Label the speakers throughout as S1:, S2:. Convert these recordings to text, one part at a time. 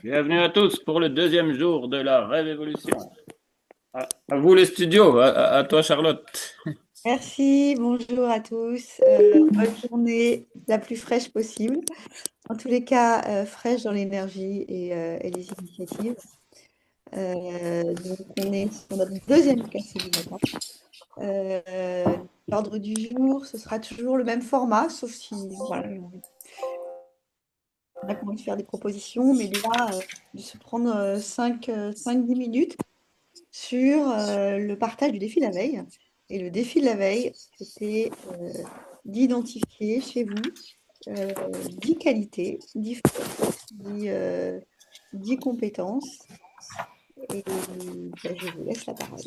S1: Bienvenue à tous pour le deuxième jour de la Rêve Évolution. À vous les studios, à toi Charlotte.
S2: Merci, bonjour à tous. Bonne journée la plus fraîche possible. En tous les cas, fraîche dans l'énergie et les initiatives. Donc, on est sur notre deuxième café du matin. Euh, L'ordre du jour, ce sera toujours le même format, sauf si voilà, on a envie de faire des propositions, mais là, de se prendre 5-10 minutes sur le partage du défi de la veille. Et le défi de la veille, c'était d'identifier chez vous 10 qualités, 10 forces, 10 compétences. Et ben, je vous laisse la parole.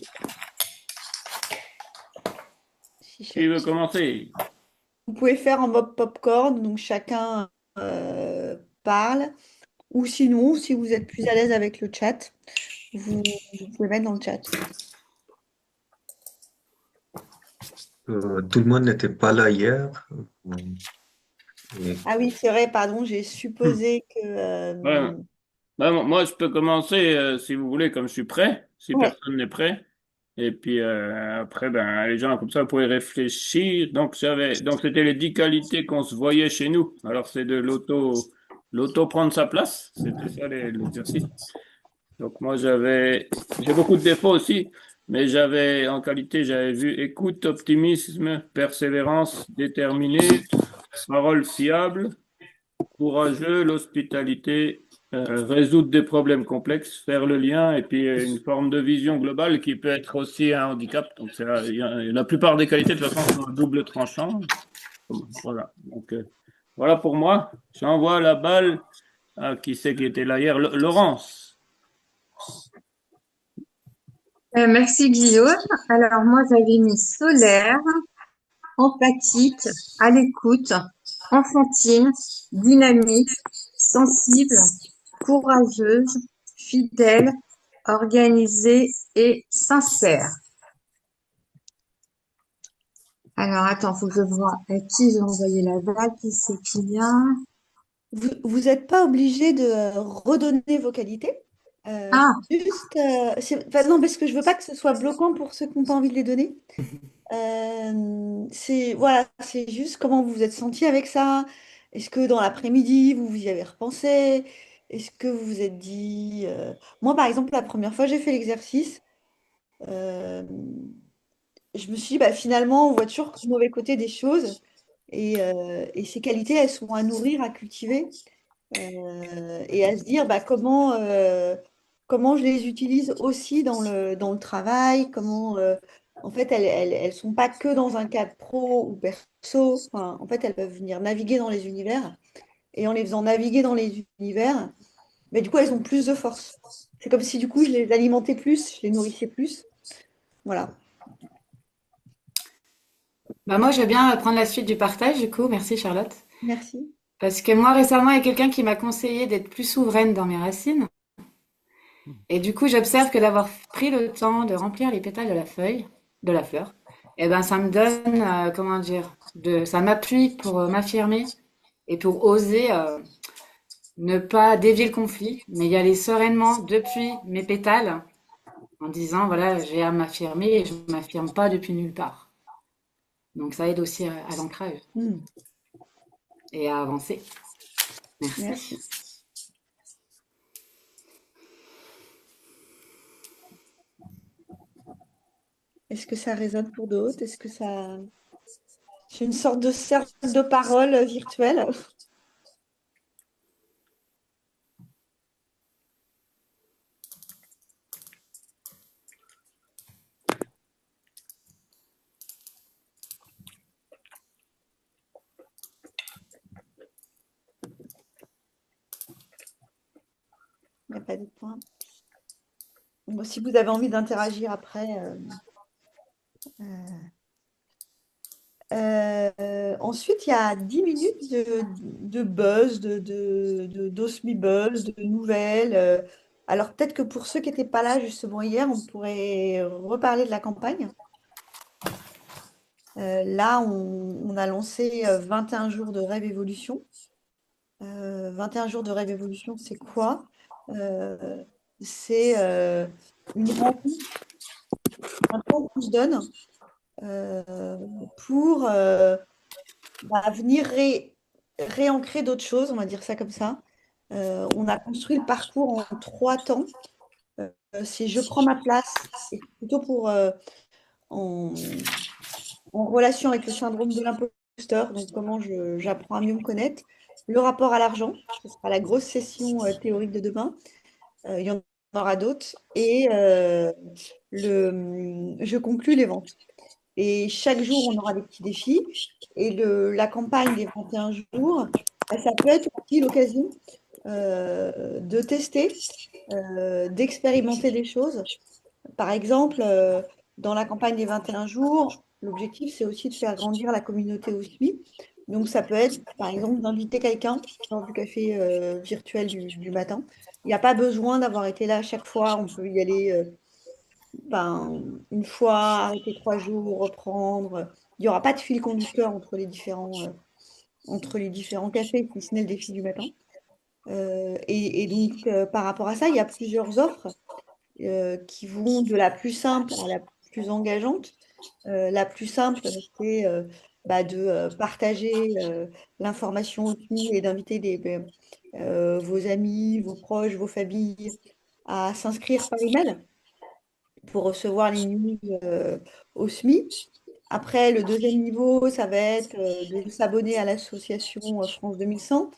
S1: Qui veut commencer?
S2: Vous pouvez faire en mode popcorn, donc chacun parle. Ou sinon, si vous êtes plus à l'aise avec le chat, vous pouvez mettre dans le chat.
S3: Tout le monde n'était pas là hier. Et-
S2: Ah oui, c'est vrai, pardon, j'ai supposé que...
S1: Ouais, moi, je peux commencer si vous voulez, comme je suis prêt, si
S2: Ouais.
S1: personne n'est prêt. Et puis après, ben, les gens comme ça, vous pouvez réfléchir. Donc c'était les 10 qualités qu'on se voyait chez nous. Alors c'est de l'auto prendre sa place. C'était ça l'exercice. Donc moi j'ai beaucoup de défauts aussi, mais en qualité, j'avais vu écoute, optimisme, persévérance, déterminé, parole fiable, courageux, l'hospitalité, résoudre des problèmes complexes, faire le lien, et puis une forme de vision globale qui peut être aussi un handicap. Donc la plupart des qualités de toute façon sont à double tranchant. Voilà. Donc voilà pour moi. J'envoie la balle à qui c'est qui était là hier, Laurence.
S4: Merci Guillaume. Alors moi j'avais mis solaire, empathique, à l'écoute, enfantine, dynamique, sensible, courageuse, fidèle, organisée et sincère. Alors attends, faut que je vois à qui j'ai envoyé la balle, qui c'est qui vient.
S2: Vous n'êtes pas obligé de redonner vos qualités.
S4: Ah,
S2: Juste, enfin, non, parce que je veux pas que ce soit bloquant pour ceux qui n'ont pas envie de les donner. C'est voilà, c'est juste comment vous vous êtes senti avec ça. Est-ce que dans l'après-midi, vous y avez repensé? Est-ce que vous vous êtes dit... Moi, par exemple, la première fois que j'ai fait l'exercice, euh, je me suis dit, bah, finalement, on voit toujours le mauvais côté des choses. Et ces qualités, elles sont à nourrir, à cultiver. Et à se dire bah, comment je les utilise aussi dans le travail, comment en fait elles sont pas que dans un cadre pro ou perso, enfin, en fait elles peuvent venir naviguer dans les univers et en les faisant naviguer dans les univers, mais du coup elles ont plus de force. C'est comme si du coup je les alimentais plus, je les nourrissais plus. Voilà.
S5: Bah moi, je veux bien prendre la suite du partage, du coup. Merci, Charlotte.
S2: Merci.
S5: Parce que moi, récemment, il y a quelqu'un qui m'a conseillé d'être plus souveraine dans mes racines. Et du coup, j'observe que d'avoir pris le temps de remplir les pétales de la feuille, de la fleur, eh ben, ça me donne, comment dire, ça m'appuie pour m'affirmer et pour oser ne pas dévier le conflit, mais y aller sereinement depuis mes pétales en disant, voilà, j'ai à m'affirmer et je m'affirme pas depuis nulle part. Donc, ça aide aussi à l'ancrage
S2: Hmm,
S5: et à avancer. Merci.
S2: merci. Est-ce que ça résonne pour d'autres? Est-ce que ça... C'est une sorte de cercle de parole virtuelle? Il n'y a pas de point. Bon, si vous avez envie d'interagir après. Euh, ensuite, il y a 10 minutes de buzz, d'osmi-buzz, de nouvelles. Alors, peut-être que pour ceux qui n'étaient pas là justement hier, on pourrait reparler de la campagne. Là, on a lancé 21 jours de rêve évolution. 21 jours de rêve évolution, c'est quoi? Euh, c'est une rencontre, un temps qu'on se donne euh, pour venir réancrer d'autres choses, on va dire ça comme ça. On a construit le parcours en 3 temps. C'est je prends ma place, et c'est plutôt pour en, en relation avec le syndrome de l'imposteur, donc comment j'apprends à mieux me connaître. Le rapport à l'argent, ce sera la grosse session théorique de demain. Il y en aura d'autres. Et je conclus les ventes. Et chaque jour, on aura des petits défis. Et la campagne des 21 jours, ça peut être aussi l'occasion de tester, d'expérimenter des choses. Par exemple, dans la campagne des 21 jours, l'objectif, c'est aussi de faire grandir la communauté OSMI. Donc, ça peut être, par exemple, d'inviter quelqu'un lors du café virtuel du matin. Il n'y a pas besoin d'avoir été là à chaque fois. On peut y aller une fois, arrêter 3 jours, reprendre. Il n'y aura pas de fil conducteur entre les différents cafés, si ce n'est le défi du matin. Et donc, par rapport à ça, il y a plusieurs offres qui vont de la plus simple à la plus engageante. La plus simple, c'est de partager l'information au et d'inviter vos amis, vos proches, vos familles à s'inscrire par email pour recevoir les news au SMI. Après, le deuxième niveau, ça va être de s'abonner à l'association France 2100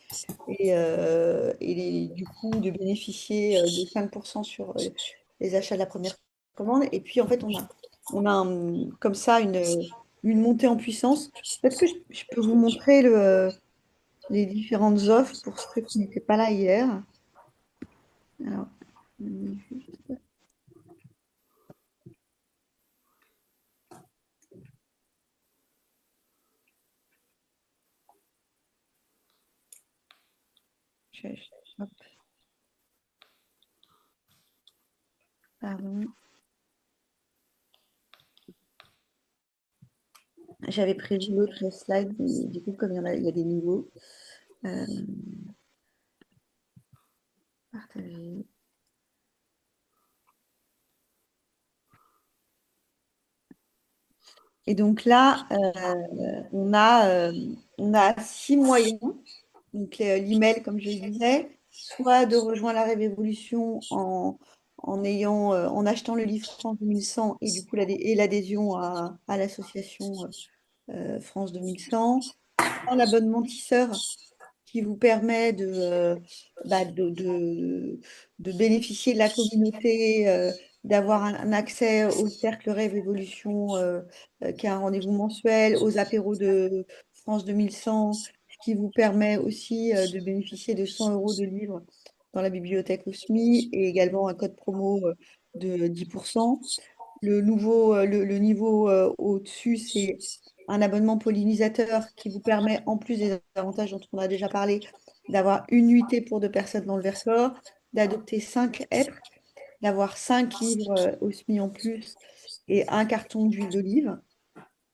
S2: du coup de bénéficier de 5% sur les achats de la première commande. Et puis, en fait, comme ça une montée en puissance. Peut-être que je peux vous montrer les différentes offres pour ceux qui n'étaient pas là hier. Alors, hop, pardon. J'avais prévu l'autre slide, mais du coup, comme il y a des niveaux, partager. Et donc là, on a 6 moyens. Donc l'email, comme je le disais, soit de rejoindre la Révolution en achetant le livre France 2100 et du coup l'adhésion à l'association France 2100, soit l'abonnement tisseur qui vous permet de bénéficier de la communauté, d'avoir un accès au cercle Rêve Évolution, qui est un rendez-vous mensuel, aux apéros de France 2100, ce qui vous permet aussi de bénéficier de 100 euros de livres dans la bibliothèque OSMI et également un code promo de 10%. Le niveau au-dessus, c'est un abonnement pollinisateur qui vous permet, en plus des avantages dont on a déjà parlé, d'avoir une nuitée pour 2 personnes dans le Vercors, d'adopter 5 hêtres, d'avoir 5 livres au SMI en plus et un carton d'huile d'olive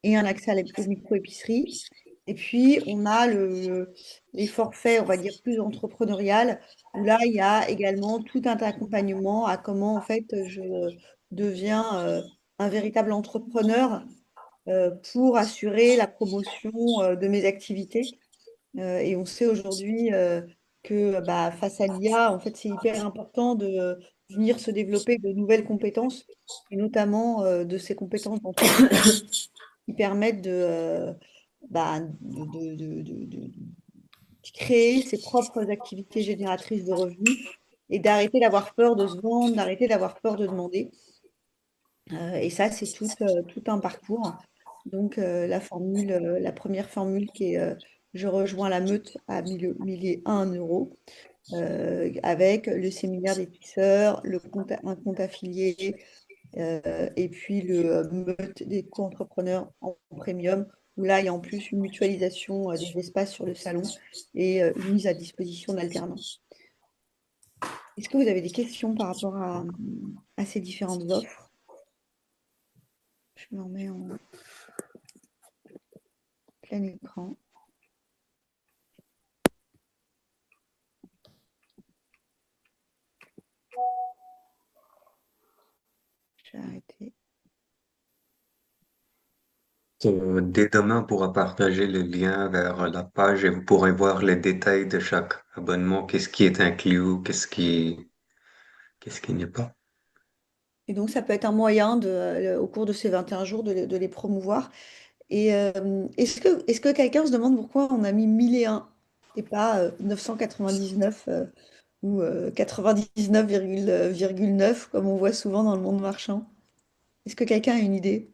S2: et un accès aux micro-épiceries. Et puis, on a les forfaits, on va dire, plus entrepreneurial, où là, il y a également tout un accompagnement à comment, en fait, je deviens un véritable entrepreneur pour assurer la promotion de mes activités. Et on sait aujourd'hui que face à l'IA, en fait, c'est hyper important de venir se développer de nouvelles compétences, et notamment de ces compétences d'entrepreneuriat qui permettent de créer ses propres activités génératrices de revenus et d'arrêter d'avoir peur de se vendre, d'arrêter d'avoir peur de demander. Et ça, c'est tout un parcours. Donc, la première formule qui est je rejoins la meute à 1001 euros avec le séminaire des tisseurs, un compte affilié et puis le meute des co-entrepreneurs en premium où là, il y a en plus une mutualisation des espaces sur le salon et une mise à disposition d'alternants. Est-ce que vous avez des questions par rapport à ces différentes offres? Je me remets en plein écran.
S3: Dès demain, on pourra partager le lien vers la page et vous pourrez voir les détails de chaque abonnement, qu'est-ce qui est inclus, qu'est-ce qui n'est pas.
S2: Et donc, ça peut être un moyen au cours de ces 21 jours de les promouvoir. Et est-ce que quelqu'un se demande pourquoi on a mis 1001 et pas 999 ou 99,9 comme on voit souvent dans le monde marchand? Est-ce que quelqu'un a une idée?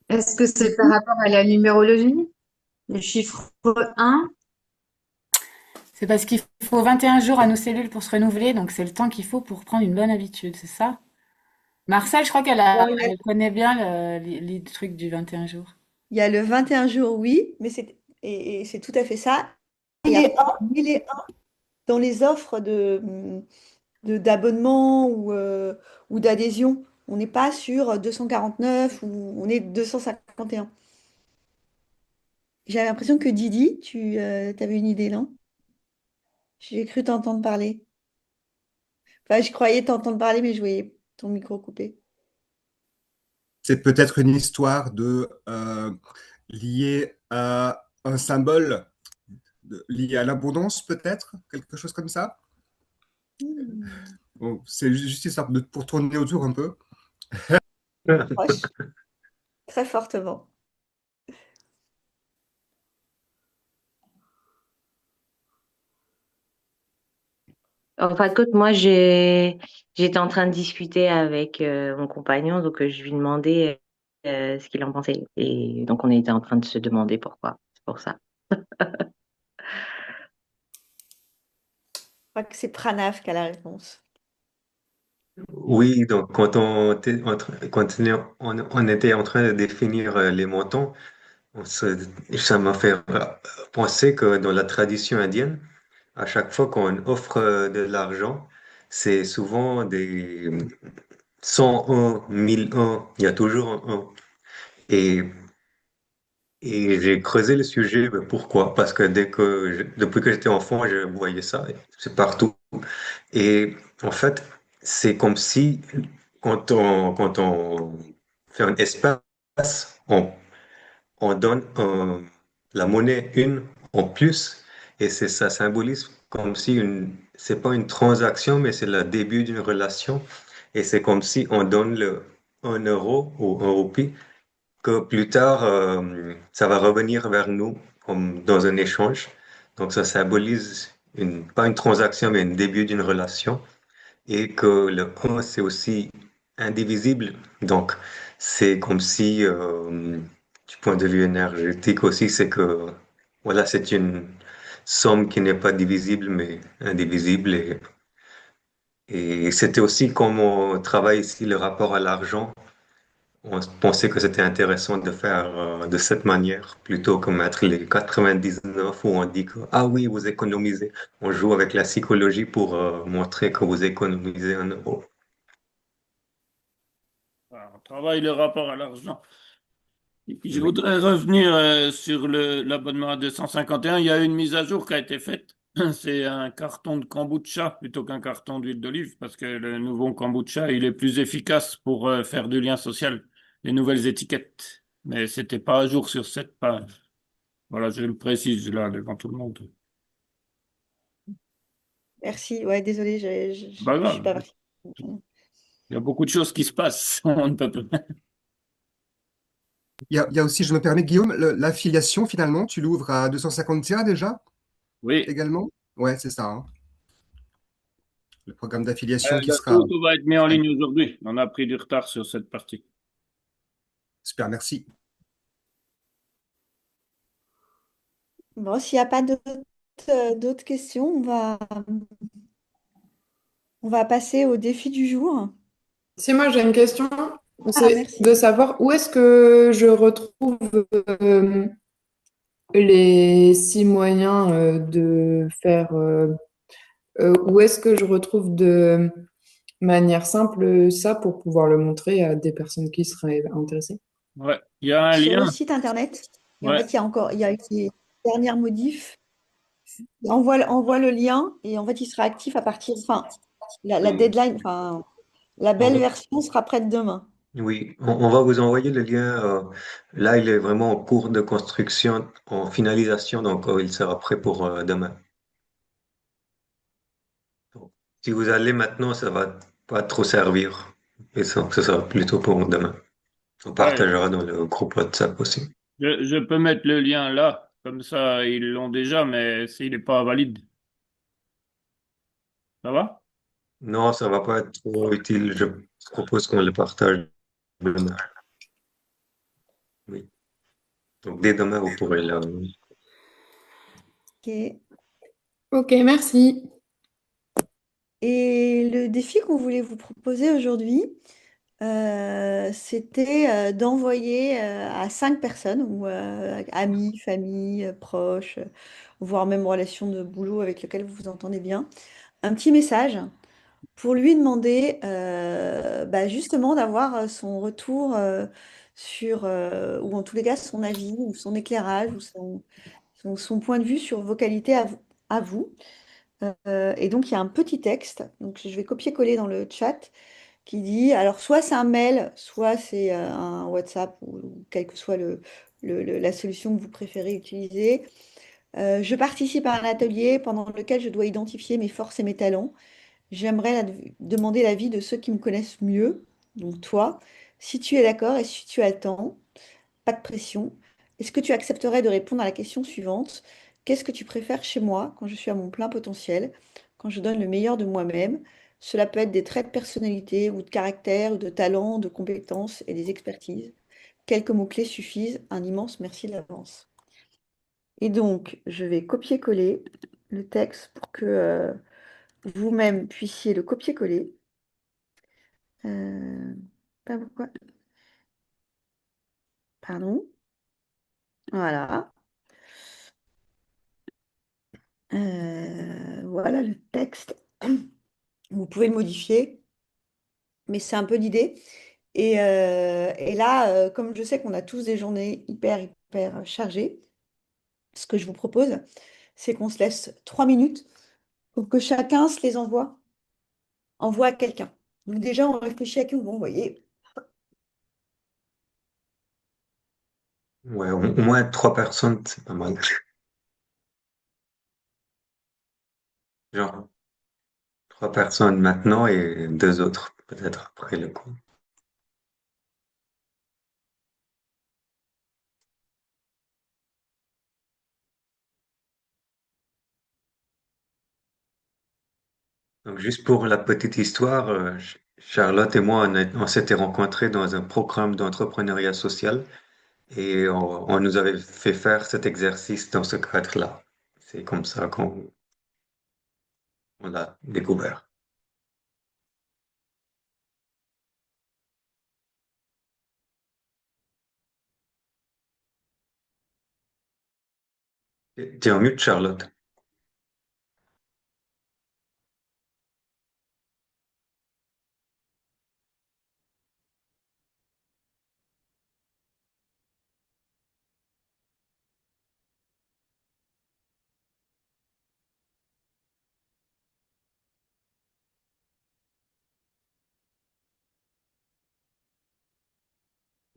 S4: Est-ce que c'est par rapport à la numérologie? Le chiffre 1?
S5: C'est parce qu'il faut 21 jours à nos cellules pour se renouveler, donc c'est le temps qu'il faut pour prendre une bonne habitude, c'est ça? Marcel, je crois
S2: Bon, il y a,
S5: elle connaît bien les trucs du 21 jours.
S2: il y a le 21 jours, oui, mais et c'est tout à fait ça. Et après, il est un dans les offres d'abonnement ou d'adhésion. On n'est pas sur 249 ou on est 251. J'avais l'impression que Didi, tu avais une idée, non? J'ai cru t'entendre parler. Enfin, je croyais t'entendre parler, mais je voyais ton micro coupé.
S6: C'est peut-être une histoire liée à un symbole lié à l'abondance, peut-être, quelque chose comme ça.
S2: Hmm.
S6: Bon, c'est juste histoire pour tourner autour un peu.
S2: Proche, très fortement.
S7: En fin de compte, moi, j'étais en train de discuter avec mon compagnon, donc je lui demandais ce qu'il en pensait. Et donc, on était en train de se demander pourquoi. C'est pour ça.
S2: Je crois que c'est Pranav qui a la réponse.
S3: Oui, donc quand on était en train de définir les montants, ça m'a fait penser que dans la tradition indienne, à chaque fois qu'on offre de l'argent, c'est souvent des 101, 1001, il y a toujours un 1. Et, et j'ai creusé le sujet, mais pourquoi? Parce que depuis que j'étais enfant, je voyais ça, c'est partout. Et en fait, c'est comme si quand on fait un espace, on, on donne la monnaie une en plus, et ça symbolise comme si c'est pas une transaction, mais c'est le début d'une relation, et c'est comme si on donne le 1 euro ou un roupie, que plus tard, ça va revenir vers nous comme dans un échange. Donc ça symbolise pas une transaction, mais un début d'une relation, et que le un, c'est aussi indivisible. Donc, c'est comme si, du point de vue énergétique aussi, c'est que, voilà, c'est une somme qui n'est pas divisible, mais indivisible. Et c'était aussi comme on travaille ici le rapport à l'argent. On pensait que c'était intéressant de faire de cette manière, plutôt que mettre les 99 où on dit que, ah oui, vous économisez. On joue avec la psychologie pour montrer que vous économisez 1 euro.
S1: On travaille le rapport à l'argent. Et puis, je
S3: Oui.
S1: voudrais revenir sur l'abonnement à 251. Il y a une mise à jour qui a été faite. C'est un carton de kombucha plutôt qu'un carton d'huile d'olive parce que le nouveau kombucha, il est plus efficace pour faire du lien social, les nouvelles étiquettes. Mais c'était pas à jour sur cette page. Voilà, je le précise là devant tout le monde.
S2: Merci. Ouais, désolée,
S1: Pas
S2: je suis
S1: grave.
S2: pas partie.
S1: Il y a beaucoup de choses qui se passent. On ne peut pas.
S6: Il y a aussi, je me permets, Guillaume, l'affiliation, finalement, tu l'ouvres à 251 déjà,
S1: Oui,
S6: également? Ouais, c'est ça, hein. Le programme d'affiliation qui sera...
S1: tout va être mis en ligne aujourd'hui. On a pris du retard sur cette partie.
S6: Super, merci.
S2: Bon, s'il n'y a pas d'autres questions, on va passer au défi du jour.
S8: Si moi j'ai une question,
S2: Ah,
S8: c'est
S2: merci.
S8: de savoir où est-ce que je retrouve euh, les 6 moyens de faire, où est-ce que je retrouve de manière simple ça pour pouvoir le montrer à des personnes qui seraient intéressées.
S1: Ouais, il y a un
S2: Sur le
S1: lien.
S2: site internet. Et en
S1: Ouais,
S2: fait, il y a eu des dernières modifs. Envoie le lien et en fait, il sera actif à partir, enfin, la deadline, enfin, La
S3: On
S2: belle
S3: va-
S2: version sera prête demain.
S3: oui, on va vous envoyer le lien. Là, il est vraiment en cours de construction, en finalisation, donc il sera prêt pour demain. Donc, si vous allez maintenant, ça va pas trop servir. Et ça, ce sera plutôt pour demain. On
S1: Ouais,
S3: partagera dans le groupe WhatsApp aussi.
S1: je peux mettre le lien là, comme ça ils l'ont déjà, mais s'il n'est pas valide, ça va?
S3: Non, ça va pas être trop utile. Je propose qu'on le partage demain. Oui. Donc, dès demain, vous pourrez là.
S2: Ok.
S8: Ok, merci.
S2: Et le défi qu'on voulait vous proposer aujourd'hui, c'était d'envoyer à 5 personnes, ou amis, famille, proches, voire même relations de boulot avec lesquelles vous vous entendez bien, un petit message pour lui demander bah, justement d'avoir son retour sur, ou en tous les cas son avis, ou son éclairage, ou son point de vue sur vos qualités à vous. Et donc il y a un petit texte, donc je vais copier-coller dans le chat, qui dit, alors soit c'est un mail, soit c'est un WhatsApp, ou quelle que soit la solution que vous préférez utiliser. Je participe à un atelier pendant lequel je dois identifier mes forces et mes talents. J'aimerais demander l'avis de ceux qui me connaissent mieux, donc toi, si tu es d'accord et si tu as le temps, pas de pression. Est-ce que tu accepterais de répondre à la question suivante? Qu'est-ce que tu préfères chez moi quand je suis à mon plein potentiel, quand je donne le meilleur de moi-même? Cela peut être des traits de personnalité ou de caractère ou de talent, de compétences et des expertises. Quelques mots-clés suffisent. Un immense merci d'avance. Et donc, je vais copier-coller le texte pour que vous-même puissiez le copier-coller. Euh, pas pourquoi. Pardon. Voilà. Voilà le texte. Vous pouvez le modifier, mais c'est un peu l'idée. Et là, comme je sais qu'on a tous des journées hyper chargées, ce que je vous propose, c'est qu'on se laisse 3 minutes pour que chacun se les envoie à quelqu'un. Donc déjà, on réfléchit à qui on va envoyer.
S3: Ouais, au moins 3 personnes, c'est pas mal. Genre, 3 personnes maintenant et 2 autres, peut-être après le coup. Donc, juste pour la petite histoire, Charlotte et moi, on s'était rencontrés dans un programme d'entrepreneuriat social et on nous avait fait faire cet exercice dans ce cadre-là. C'est comme ça qu'on on l'a découvert. T'es en mute, Charlotte.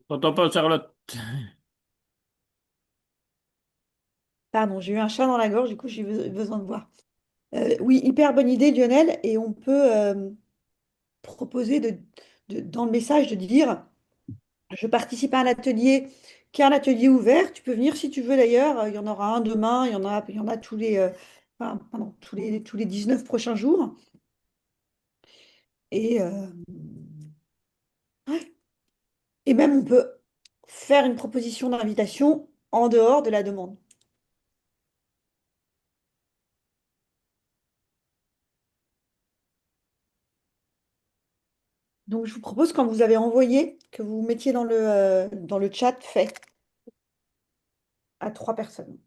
S1: T'entends pas, Charlotte?
S2: Pardon, j'ai eu un chat dans la gorge, du coup j'ai besoin de boire. Oui, hyper bonne idée, Lionel. Et on peut proposer dans le message de dire, je participe à un atelier qui est un atelier ouvert. Tu peux venir si tu veux d'ailleurs. Il y en aura un demain, il y en a enfin, pardon, tous les 19 prochains jours. Et, ouais. Et même on peut faire une proposition d'invitation en dehors de la demande. Donc je vous propose, quand vous avez envoyé, que vous mettiez dans le chat fait à 3 personnes.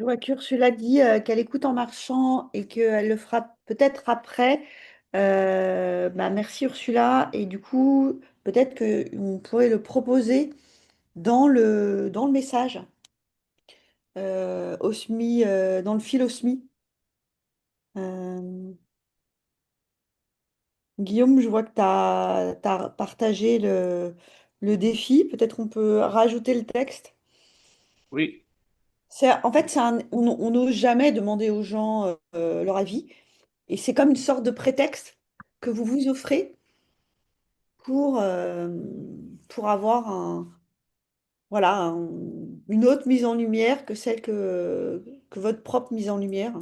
S2: Je vois qu'Ursula dit qu'elle écoute en marchant et qu'elle le fera peut-être après. Bah, merci Ursula. Et du coup, peut-être qu'on pourrait le proposer dans le message, Osmi, dans le fil Osmi. Euh, Guillaume, je vois que tu as partagé le défi. Peut-être on peut rajouter le texte.
S1: Oui,
S2: En fait, on n'ose jamais demander aux gens leur avis. Et c'est comme une sorte de prétexte que vous vous offrez pour, euh, pour avoir voilà, une autre mise en lumière que celle que votre propre mise en lumière.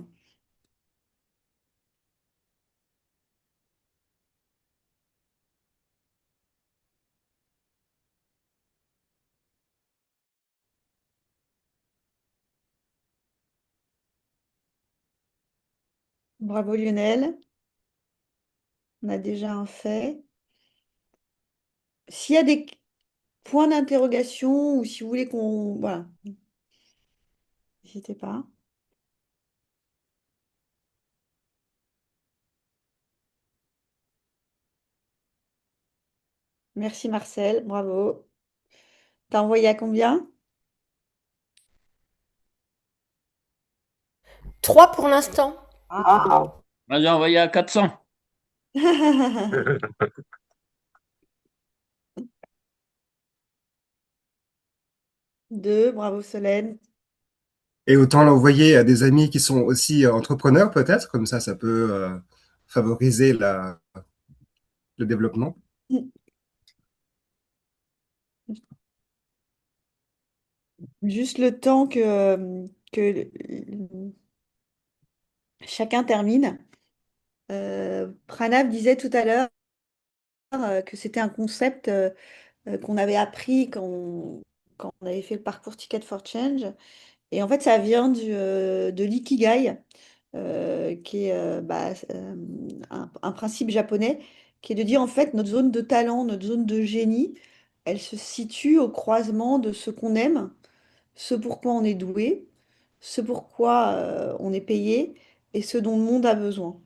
S2: Bravo Lionel, on a déjà un fait. S'il y a des points d'interrogation ou si vous voulez qu'on... Voilà, n'hésitez pas. Merci Marcel, bravo. T'as envoyé à combien?
S9: 3 pour l'instant.
S2: Ah.
S1: moi j'ai envoyé à 400.
S2: Deux, bravo Solène.
S6: Et autant l'envoyer à des amis qui sont aussi entrepreneurs, peut-être, comme ça peut favoriser le développement.
S2: Juste le temps que chacun termine. Pranav disait tout à l'heure que c'était un concept qu'on avait appris quand on avait fait le parcours Ticket for Change. Et en fait, ça vient de l'ikigai, qui est un principe japonais, qui est de dire en fait notre zone de talent, notre zone de génie, elle se situe au croisement de ce qu'on aime, ce pourquoi on est doué, ce pourquoi on est payé et ce dont le monde a besoin.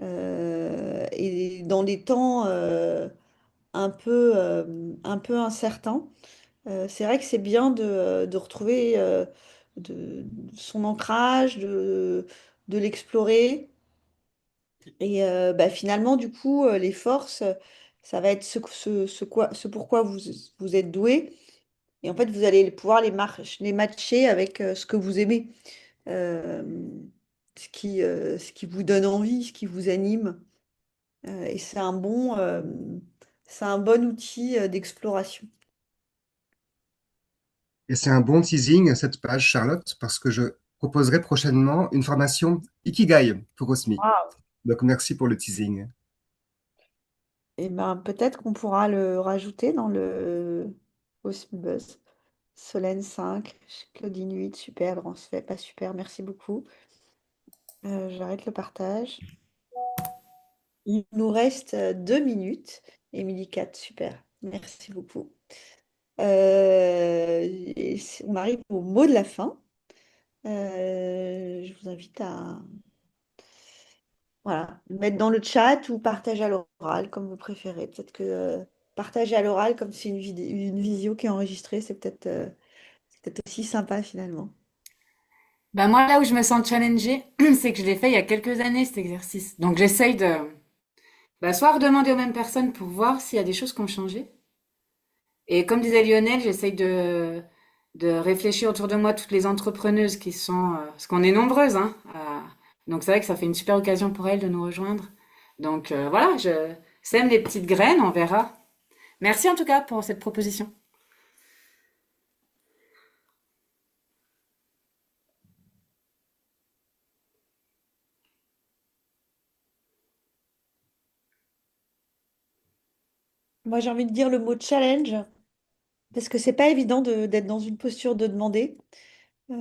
S2: Et dans des temps un peu incertains, c'est vrai que c'est bien de retrouver son ancrage, de l'explorer. Et bah, finalement, du coup, les forces, ça va être ce pourquoi vous êtes doué. Et en fait, vous allez pouvoir les matcher avec ce que vous aimez, euh, ce qui vous donne envie, ce qui vous anime. Et c'est un bon outil d'exploration.
S6: Et c'est un bon teasing, cette page, Charlotte, parce que je proposerai prochainement une formation Ikigai pour Osmi.
S2: Waouh.
S6: Donc, merci pour le teasing.
S2: Et ben, peut-être qu'on pourra le rajouter dans le Osmibuzz. Solène 5, Claudine 8, super, grand fait, pas super, merci beaucoup. J'arrête le partage. Il nous reste 2 minutes. Émilie 4, super, merci beaucoup. On arrive au mot de la fin. Je vous invite à voilà, mettre dans le chat ou partager à l'oral, comme vous préférez. Peut-être que partager à l'oral, comme c'est une visio qui est enregistrée, c'est peut-être aussi sympa finalement.
S5: Bah moi, là où je me sens challengée, c'est que je l'ai fait il y a quelques années, cet exercice. Donc j'essaye de soit redemander aux mêmes personnes pour voir s'il y a des choses qui ont changé. Et comme disait Lionel, j'essaye de réfléchir autour de moi toutes les entrepreneuses qui sont... parce qu'on est nombreuses, hein. Donc c'est vrai que ça fait une super occasion pour elles de nous rejoindre. Donc voilà, je sème les petites graines, on verra. Merci en tout cas pour cette proposition.
S2: Moi, j'ai envie de dire le mot challenge, parce que c'est pas évident d'être dans une posture de demander,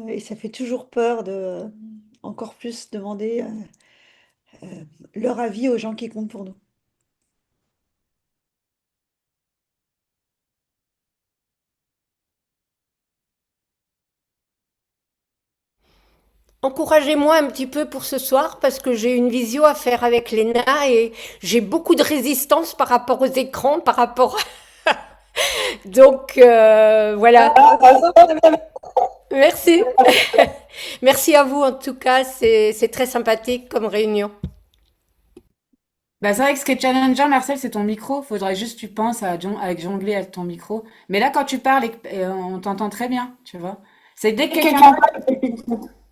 S2: et ça fait toujours peur de encore plus demander leur avis aux gens qui comptent pour nous.
S9: encouragez-moi un petit peu pour ce soir parce que j'ai une visio à faire avec Léna et j'ai beaucoup de résistance par rapport aux écrans, par rapport. Donc voilà. Merci. Merci à vous en tout cas, c'est très sympathique comme réunion.
S5: Bah, c'est vrai que ce qui est challengeant, Marcel, c'est ton micro. Faudrait juste que tu penses à jongler avec ton micro. Mais là, quand tu parles, on t'entend très bien, tu vois. C'est dès que quelqu'un...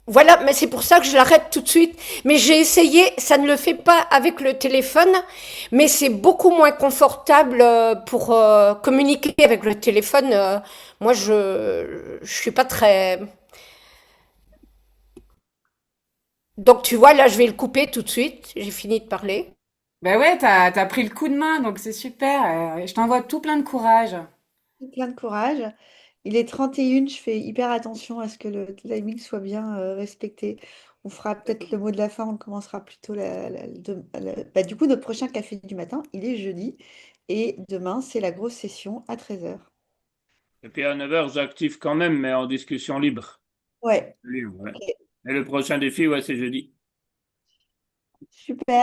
S9: Voilà, mais c'est pour ça que je l'arrête tout de suite. Mais j'ai essayé, ça ne le fait pas avec le téléphone, mais c'est beaucoup moins confortable pour communiquer avec le téléphone. Moi, je suis pas très. Donc tu vois, là, je vais le couper tout de suite. J'ai fini de parler.
S5: Bah ouais, t'as pris le coup de main, donc c'est super. Je t'envoie tout plein de courage.
S2: Plein de courage. Il est 31, je fais hyper attention à ce que le timing soit bien respecté. On fera peut-être le mot de la fin, on commencera plutôt bah, du coup, notre prochain café du matin, il est jeudi. Et demain, c'est la grosse session à 13h.
S1: Et puis à 9 heures, j'active quand même, mais en discussion libre.
S2: Ouais,
S1: Libre, ouais.
S2: ok,
S1: Et le prochain défi, ouais, c'est jeudi.
S2: super.